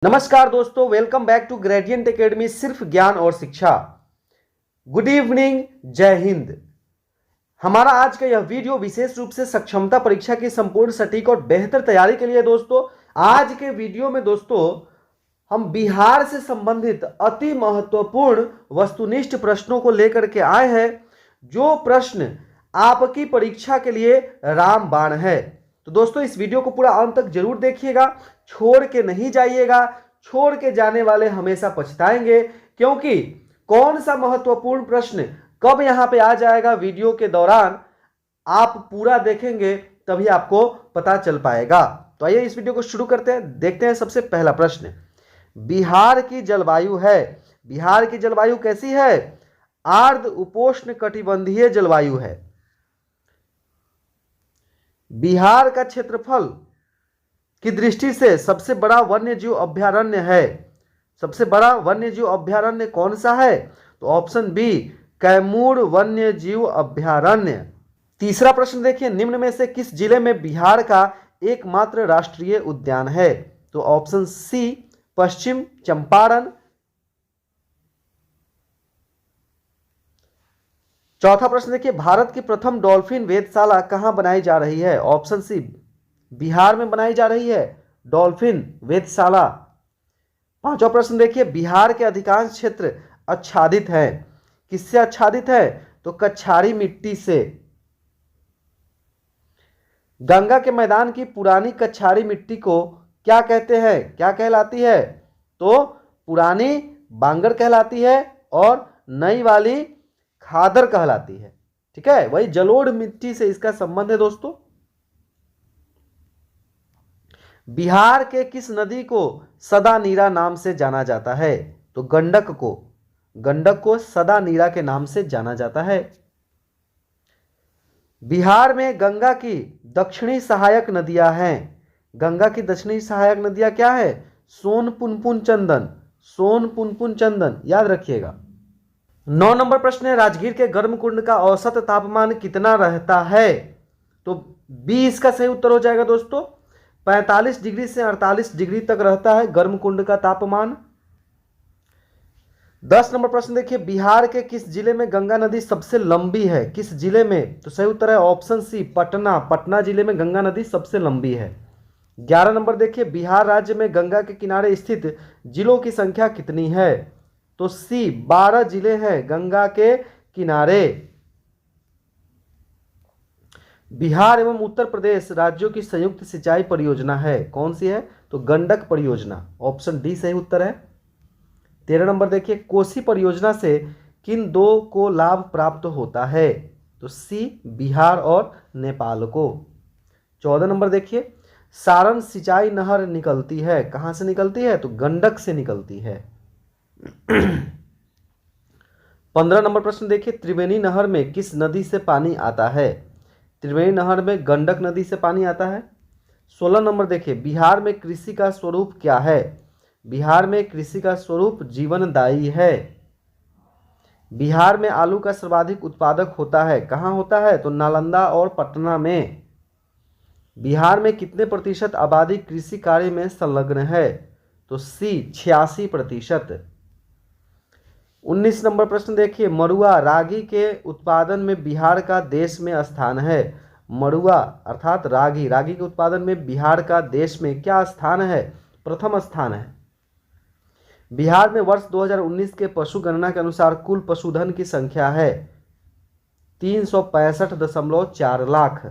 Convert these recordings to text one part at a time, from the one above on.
नमस्कार दोस्तों, welcome back to Gradient Academy, सिर्फ ज्ञान और शिक्षा। गुड इवनिंग, जय हिंद। हमारा आज का यह वीडियो विशेष रूप से सक्षमता परीक्षा की संपूर्ण सटीक और बेहतर तैयारी के लिए। दोस्तों, आज के वीडियो में दोस्तों हम बिहार से संबंधित अति महत्वपूर्ण वस्तुनिष्ठ प्रश्नों को लेकर के आए हैं, जो प्रश्न आपकी परीक्षा के लिए रामबाण है। तो दोस्तों, इस वीडियो को पूरा अंत तक जरूर देखिएगा, छोड़ के नहीं जाइएगा। छोड़ के जाने वाले हमेशा पछताएंगे, क्योंकि कौन सा महत्वपूर्ण प्रश्न कब यहां पे आ जाएगा वीडियो के दौरान आप पूरा देखेंगे तभी आपको पता चल पाएगा। तो आइए इस वीडियो को शुरू करते हैं। देखते हैं सबसे पहला प्रश्न। बिहार की जलवायु है, बिहार की जलवायु कैसी है? आर्द्र उपोष्ण कटिबंधीय जलवायु है। बिहार का क्षेत्रफल की दृष्टि से सबसे बड़ा वन्यजीव अभयारण्य है। सबसे बड़ा वन्यजीव अभयारण्य कौन सा है? तो ऑप्शन बी, कैमूर वन्यजीव अभयारण्य। तीसरा प्रश्न देखिए, निम्न में से किस जिले में बिहार का एकमात्र राष्ट्रीय उद्यान है? तो ऑप्शन सी, पश्चिम चंपारण। चौथा प्रश्न देखिए, भारत की प्रथम डॉल्फिन वेधशाला कहां बनाई जा रही है? ऑप्शन सी, बिहार में बनाई जा रही है डॉल्फिन वेधशाला। पांचवा प्रश्न देखिए, बिहार के अधिकांश क्षेत्र आच्छादित है। किससे आच्छादित है? तो कछारी मिट्टी से। गंगा के मैदान की पुरानी कछारी मिट्टी को क्या कहते हैं? क्या कहलाती है? तो पुरानी बांगर कहलाती है और नई वाली खादर कहलाती है। ठीक है, वही जलोढ़ मिट्टी से इसका संबंध है। दोस्तों, बिहार के किस नदी को सदा नीरा नाम से जाना जाता है? तो गंडक को सदा नीरा के नाम से जाना जाता है। बिहार में गंगा की दक्षिणी सहायक नदियां हैं। गंगा की दक्षिणी सहायक नदियां क्या है? सोन पुनपुन चंदन, याद रखिएगा। 9 नंबर प्रश्न है, राजगीर के गर्म कुंड का औसत तापमान कितना रहता है? तो बी इसका सही उत्तर हो जाएगा। दोस्तों, 45 डिग्री से 48 डिग्री तक रहता है गर्म कुंड का तापमान। 10 नंबर प्रश्न देखिए, बिहार के किस जिले में गंगा नदी सबसे लंबी है? किस जिले में? तो सही उत्तर है ऑप्शन सी, पटना जिले में गंगा नदी सबसे लंबी है। 11 नंबर देखिए, बिहार राज्य में गंगा के किनारे स्थित जिलों की संख्या कितनी है? तो सी, 12 जिले हैं गंगा के किनारे। बिहार एवं उत्तर प्रदेश राज्यों की संयुक्त सिंचाई परियोजना है, कौन सी है? तो गंडक परियोजना। ऑप्शन डी सही उत्तर है। 13 नंबर देखिए, कोसी परियोजना से किन दो को लाभ प्राप्त होता है? तो सी, बिहार और नेपाल को। 14 नंबर देखिए, सारण सिंचाई नहर निकलती है, कहां से निकलती है? तो गंडक से निकलती है। 15 नंबर प्रश्न देखिए, त्रिवेणी नहर में किस नदी से पानी आता है? त्रिवेणी नहर में गंडक नदी से पानी आता है। 16 नंबर देखिए, बिहार में कृषि का स्वरूप क्या है? बिहार में कृषि का स्वरूप जीवनदायी है। बिहार में आलू का सर्वाधिक उत्पादक होता है, कहाँ होता है? तो नालंदा और पटना में। बिहार में कितने प्रतिशत आबादी कृषि कार्य में संलग्न है? तो सी, 86%। 19 नंबर प्रश्न देखिए, मड़ुआ रागी के उत्पादन में बिहार का देश में स्थान है। मड़ुआ अर्थात रागी के उत्पादन में बिहार का देश में क्या स्थान है? प्रथम स्थान है। बिहार में वर्ष 2019 के पशु गणना के अनुसार कुल पशुधन की संख्या है 365.4 लाख।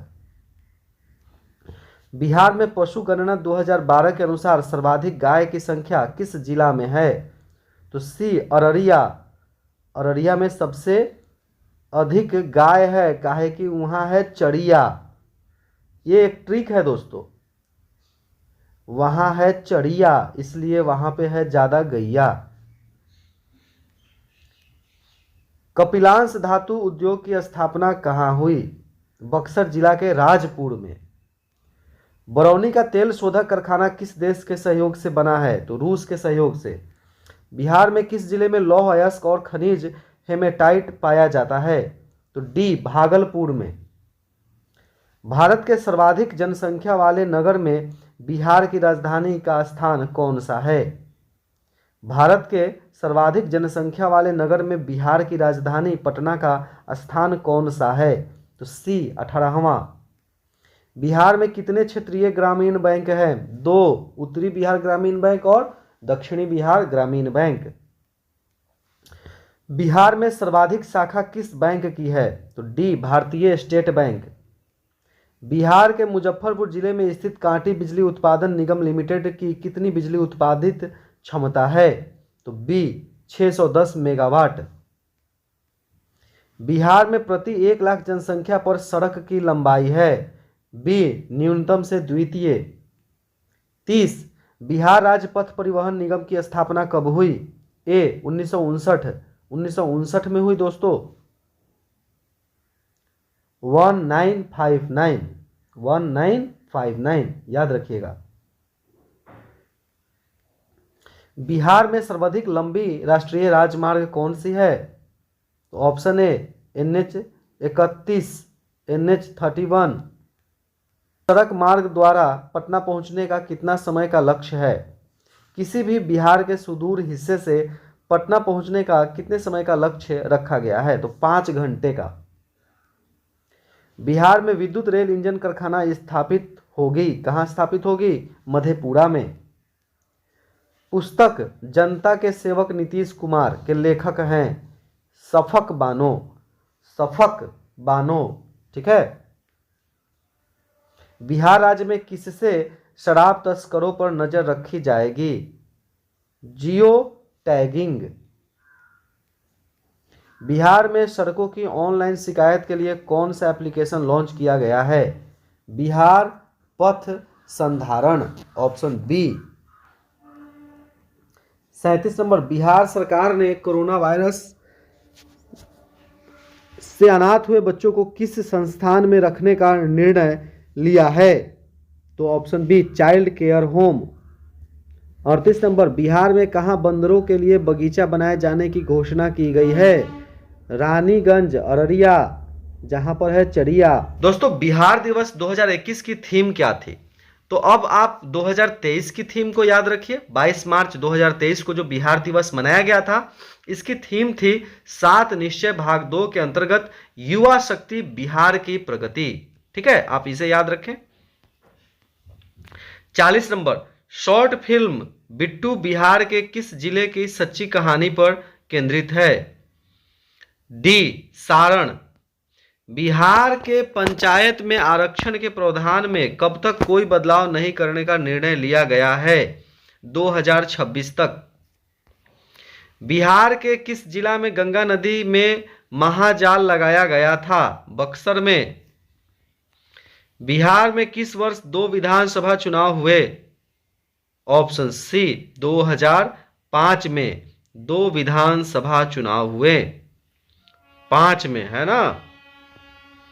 बिहार में पशु गणना 2012 के अनुसार सर्वाधिक गाय की संख्या किस जिला में है? तो सी, अररिया में सबसे अधिक गाय है, काहे कि वहां है चड़िया। ये एक ट्रिक है दोस्तों, वहां है चड़िया इसलिए वहां पे है ज्यादा गैया। कपिलांश धातु उद्योग की स्थापना कहाँ हुई? बक्सर जिला के राजपुर में। बरौनी का तेल शोधक कारखाना किस देश के सहयोग से बना है? तो रूस के सहयोग से। बिहार में किस जिले में लौह अयस्क और खनिज हेमेटाइट पाया जाता है? तो डी, भागलपुर में। भारत के सर्वाधिक जनसंख्या वाले नगर में बिहार की राजधानी का स्थान कौन सा है? भारत के सर्वाधिक जनसंख्या वाले नगर में बिहार की राजधानी पटना का स्थान कौन सा है? तो सी 18वां। बिहार में कितने क्षेत्रीय ग्रामीण बैंक हैं? 2, उत्तरी बिहार ग्रामीण बैंक और दक्षिणी बिहार ग्रामीण बैंक। बिहार में सर्वाधिक शाखा किस बैंक की है? तो डी, भारतीय स्टेट बैंक। बिहार के मुजफ्फरपुर जिले में स्थित कांटी बिजली उत्पादन निगम लिमिटेड की कितनी बिजली उत्पादित क्षमता है? तो बी, 610 मेगावाट। बिहार में प्रति 1 लाख जनसंख्या पर सड़क की लंबाई है? बी, न्यूनतम से द्वितीय। 30, बिहार राज्य पथ परिवहन निगम की स्थापना कब हुई? ए, 1959 में हुई दोस्तों। 1959 याद रखिएगा। बिहार में सर्वाधिक लंबी राष्ट्रीय राजमार्ग कौन सी है? तो ऑप्शन ए, NH-31, NH-31। सड़क मार्ग द्वारा पटना पहुंचने का कितना समय का लक्ष्य है? किसी भी बिहार के सुदूर हिस्से से पटना पहुंचने का कितने समय का लक्ष्य रखा गया है? तो 5 घंटे का। बिहार में विद्युत रेल इंजन कारखाना स्थापित होगी, कहाँ स्थापित होगी? मधेपुरा में। पुस्तक जनता के सेवक नीतीश कुमार के लेखक हैं शफक बानो, ठीक है। बिहार राज्य में किससे शराब तस्करों पर नजर रखी जाएगी? Geo tagging. बिहार में सड़कों की ऑनलाइन शिकायत के लिए कौन सा एप्लीकेशन लॉन्च किया गया है? बिहार पथ संधारण, ऑप्शन बी। 37 नंबर, बिहार सरकार ने कोरोना वायरस से अनाथ हुए बच्चों को किस संस्थान में रखने का निर्णय लिया है? तो option B, child care home. 38 number, Bihar में कहाँ बंदरों के लिए बगीचा बनाए जाने की घोषणा की गई है? रानीगंज, अररिया, जहां पर है चरिया। दोस्तों, बिहार दिवस 2021 की थीम क्या थी? तो अब आप 2023 की थीम को याद रखिए। 22 मार्च 2023 को जो बिहार दिवस मनाया गया था, इसकी थीम थी 7 निश्चय भाग 2 के अंतर्गत युवा शक्ति बिहार की प्रगति। ठीक है, आप इसे याद रखें। 40 number, short film Bittu Bihar के किस जिले की सच्ची कहानी पर केंद्रित है? डी, सारण। बिहार के पंचायत में आरक्षण के प्रावधान में कब तक कोई बदलाव नहीं करने का निर्णय लिया गया है? 2026 तक। बिहार के किस जिला में गंगा नदी में महाजाल लगाया गया था? बक्सर में। बिहार में किस वर्ष 2 विधानसभा चुनाव हुए? ऑप्शन सी, 2005 में 2 विधानसभा चुनाव हुए। 5 में, है ना?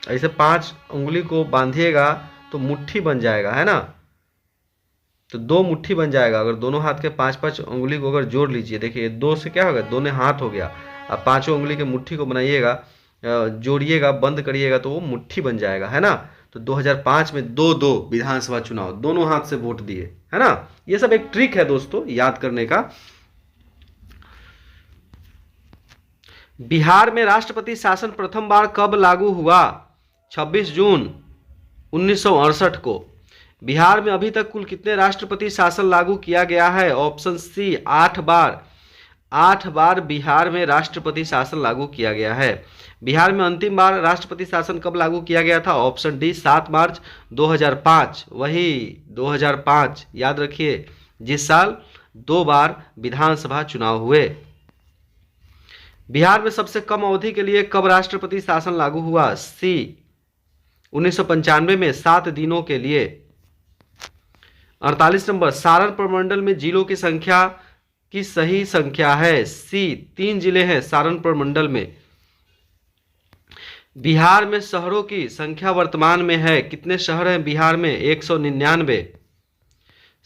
ऐसे 5 उंगली को बांधिएगा तो मुट्ठी बन जाएगा, है ना? तो 2 मुट्ठी बन जाएगा। अगर दोनों हाथ के 5-5 उंगली को अगर जोड़ लीजिए, देखिए 2 से क्या होगा, दोनों हाथ हो गया। अब 5 उंगली के मुट्ठी को बनाइएगा, जोड़िएगा, बंद करिएगा तो वो मुट्ठी बन जाएगा, है ना? तो 2005 में 2 विधानसभा चुनाव, दोनों हाथ से वोट दिए, है ना? ये सब एक ट्रिक है दोस्तों याद करने का। बिहार में राष्ट्रपति शासन प्रथम बार कब लागू हुआ? 26 जून 1968 को। बिहार में अभी तक कुल कितने राष्ट्रपति शासन लागू किया गया है? ऑप्शन सी, 8 बार। 8 बार बिहार में राष्ट्रपति शासन लागू किया गया है। बिहार में अंतिम बार राष्ट्रपति शासन कब लागू किया गया था? ऑप्शन डी, 7 मार्च 2005। वही 2005, याद रखिए, जिस साल 2 बार विधानसभा चुनाव हुए। बिहार में सबसे कम अवधि के लिए कब राष्ट्रपति शासन लागू हुआ? सी, 1995 में 7 दिनों के लिए। 48 नंबर, सारण प्रमंडल में जिलों की संख्या की सही संख्या है? सी, 3 जिले हैं सारण प्रमंडल में। बिहार में शहरों की संख्या वर्तमान में है, कितने शहर हैं बिहार में? 199।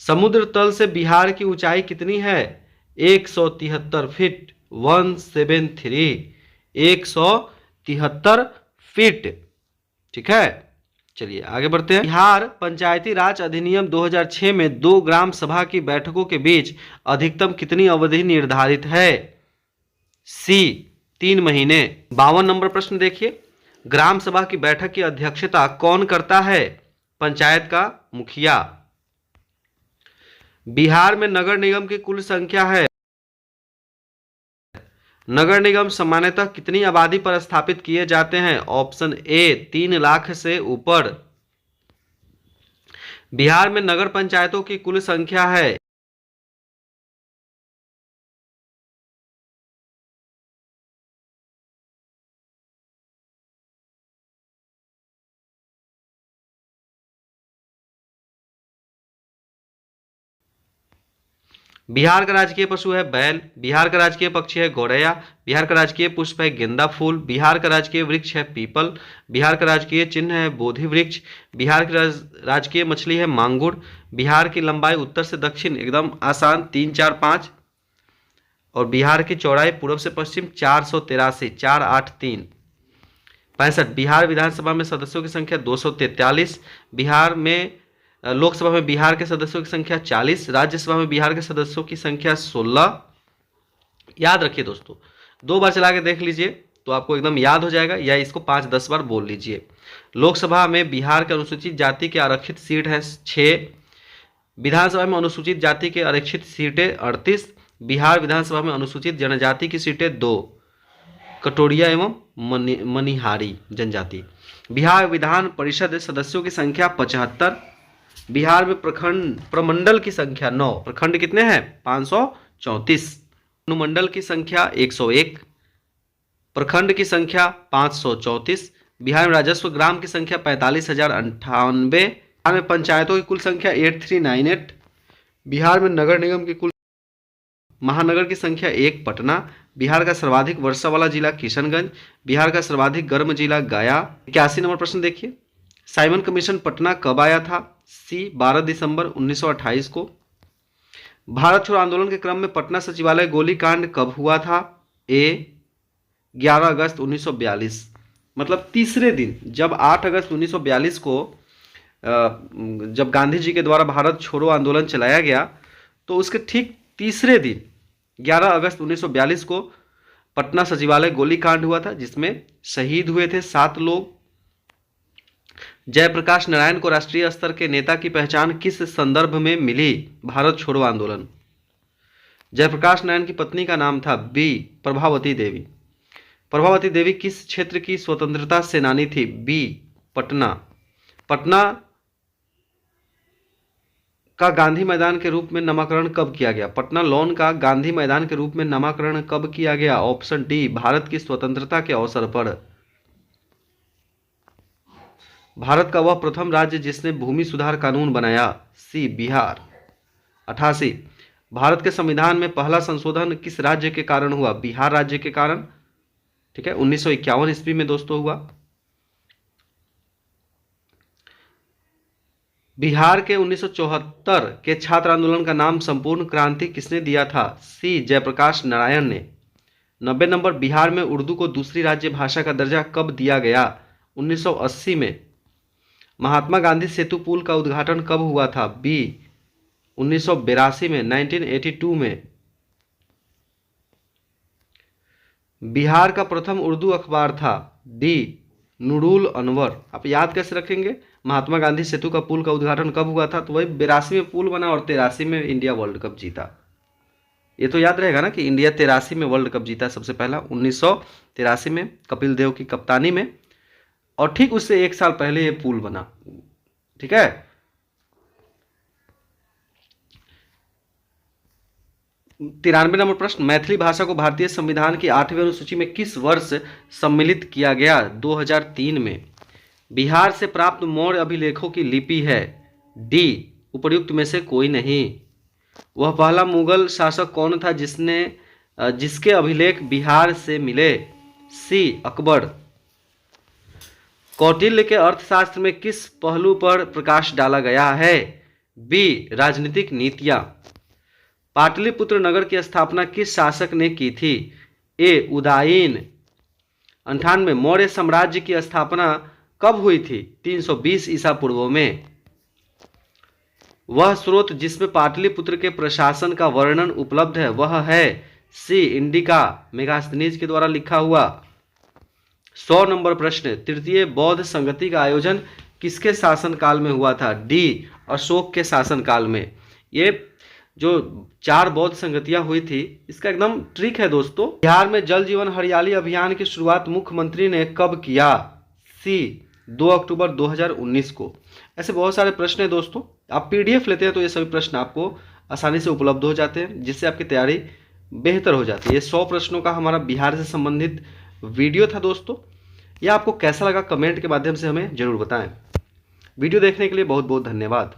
समुद्र तल से बिहार की ऊंचाई कितनी है? 173 फीट, 173, 173 फीट। ठीक है, चलिए आगे बढ़ते हैं। बिहार पंचायती राज अधिनियम 2006 में 2 ग्राम सभा की बैठकों के बीच अधिकतम कितनी अवधि निर्धारित है? सी 3 महीने। 52 नंबर प्रश्न देखिए, ग्राम सभा की बैठक की अध्यक्षता कौन करता है? पंचायत का मुखिया। बिहार में नगर निगम की कुल संख्या है। नगर निगम सामान्यतः कितनी आबादी पर स्थापित किए जाते हैं? ऑप्शन ए 3 लाख से ऊपर। बिहार में नगर पंचायतों की कुल संख्या है। बिहार का राजकीय पशु है बैल। बिहार का राजकीय पक्षी है गौरैया। बिहार का राजकीय पुष्प है गेंदा फूल। बिहार का राजकीय वृक्ष है पीपल। बिहार का राजकीय चिन्ह है बोधि वृक्ष। बिहार की राजकीय मछली है मांगुर। बिहार की लंबाई उत्तर से दक्षिण एकदम आसान 3, 4, 5 और बिहार की चौड़ाई पूर्व से पश्चिम 483, 4, 8, 3। 65। बिहार विधानसभा में सदस्यों की संख्या 243। बिहार में लोकसभा में बिहार के सदस्यों की संख्या 40। राज्यसभा में बिहार के सदस्यों की संख्या 16। याद रखिए दोस्तों, 2 बार चला के देख लीजिए तो आपको एकदम याद हो जाएगा, या इसको 5-10 बार बोल लीजिए। लोकसभा में बिहार के अनुसूचित जाति के आरक्षित सीट है 6। विधानसभा में अनुसूचित जाति के आरक्षित सीटें 38। बिहार विधानसभा में अनुसूचित जनजाति की सीटें 2, कटोरिया एवं मनिहारी जनजाति। बिहार विधान परिषद सदस्यों की संख्या 75। बिहार में प्रमंडल की संख्या 9। प्रखंड कितने हैं? 534। अनुमंडल की संख्या 101। प्रखंड की संख्या 534। बिहार में राजस्व ग्राम की संख्या 45,098। बिहार में पंचायतों की कुल संख्या 8398। बिहार में नगर निगम की कुल महानगर की संख्या 1 पटना। बिहार का सर्वाधिक वर्षा वाला जिला किशनगंज। बिहार का सर्वाधिक गर्म जिला गया। 81 नंबर प्रश्न देखिए, साइमन कमीशन पटना कब आया था? सी 12 दिसंबर 1928 को। भारत छोड़ो आंदोलन के क्रम में पटना सचिवालय गोलीकांड कब हुआ था? ए 11 अगस्त 1942। मतलब तीसरे दिन, जब 8 अगस्त 1942 को जब गांधी जी के द्वारा भारत छोड़ो आंदोलन चलाया गया, तो उसके ठीक तीसरे दिन 11 अगस्त 1942 को पटना सचिवालय गोलीकांड हुआ था, जिसमें शहीद हुए थे 7 लोग। जयप्रकाश नारायण को राष्ट्रीय स्तर के नेता की पहचान किस संदर्भ में मिली? भारत छोड़ो आंदोलन। जयप्रकाश नारायण की पत्नी का नाम था बी प्रभावती देवी। प्रभावती देवी किस क्षेत्र की स्वतंत्रता सेनानी थी? बी पटना। पटना का गांधी मैदान के रूप में नामकरण कब किया गया? पटना लॉन का गांधी मैदान के रूप में नामकरण कब किया गया? ऑप्शन डी भारत की स्वतंत्रता के अवसर पर। भारत का वह प्रथम राज्य जिसने भूमि सुधार कानून बनाया? सी बिहार। 88। भारत के संविधान में पहला संशोधन किस राज्य के कारण हुआ? बिहार राज्य के कारण। ठीक है, 1951 ईस्वी में दोस्तों हुआ। बिहार के 1974 के छात्र आंदोलन का नाम संपूर्ण क्रांति किसने दिया था? सी जयप्रकाश नारायण ने। 90 नंबर, बिहार में उर्दू को दूसरी राज्य भाषा का दर्जा कब दिया गया? 1980 में। महात्मा गांधी सेतु पुल का उद्घाटन कब हुआ था? बी 1982 में, 1982 में। बिहार का प्रथम उर्दू अखबार था? डी नूरुल अनवर। आप याद कैसे रखेंगे? महात्मा गांधी सेतु का पुल का उद्घाटन कब हुआ था? तो वही 82 में पुल बना और 83 में इंडिया वर्ल्ड कप जीता। ये तो याद रहेगा ना कि इंडिया 83 में वर्ल्ड कप जीता सबसे पहला, 1983 में कपिल देव की कप्तानी में, और ठीक उससे 1 साल पहले ये पुल बना। ठीक है, तिरानवे नंबर प्रश्न, मैथिली भाषा को भारतीय संविधान की 8वीं अनुसूची में किस वर्ष सम्मिलित किया गया? 2003 में। बिहार से प्राप्त मौर्य अभिलेखों की लिपि है? डी उपर्युक्त में से कोई नहीं। वह पहला मुगल शासक कौन था जिसके अभिलेख बिहार से मिले? सी अकबर। कौटिल्य के अर्थशास्त्र में किस पहलू पर प्रकाश डाला गया है? बी राजनीतिक नीतियां। पाटलिपुत्र नगर की स्थापना किस शासक ने की थी? ए उदयन। 98 मौर्य साम्राज्य की स्थापना कब हुई थी? 320 ईसा पूर्व में। वह स्रोत जिसमें पाटलिपुत्र के प्रशासन का वर्णन उपलब्ध है वह है सी. इंडिका मेगास्थनीज के द्वारा लिखा हुआ। 100 नंबर प्रश्न, तृतीय बौद्ध संगति का आयोजन किसके शासनकाल में हुआ था? डी. अशोक के शासनकाल में। ये जो 4 बौद्ध संगतियां हुई थी इसका एकदम ट्रिक है दोस्तों। बिहार में जल जीवन हरियाली अभियान की शुरुआत मुख्यमंत्री ने कब किया? सी. 2 अक्टूबर 2019 को। ऐसे बहुत सारे प्रश्न हैं दोस्तों, आप पीडीएफ लेते हैं तो ये सभी प्रश्न आपको आसानी से उपलब्ध हो जाते हैं, जिससे आपकी तैयारी बेहतर हो जाती है। ये 100 प्रश्नों का हमारा बिहार से संबंधित वीडियो था दोस्तों। यह आपको कैसा लगा कमेंट के माध्यम से हमें जरूर बताएं। वीडियो देखने के लिए बहुत बहुत धन्यवाद।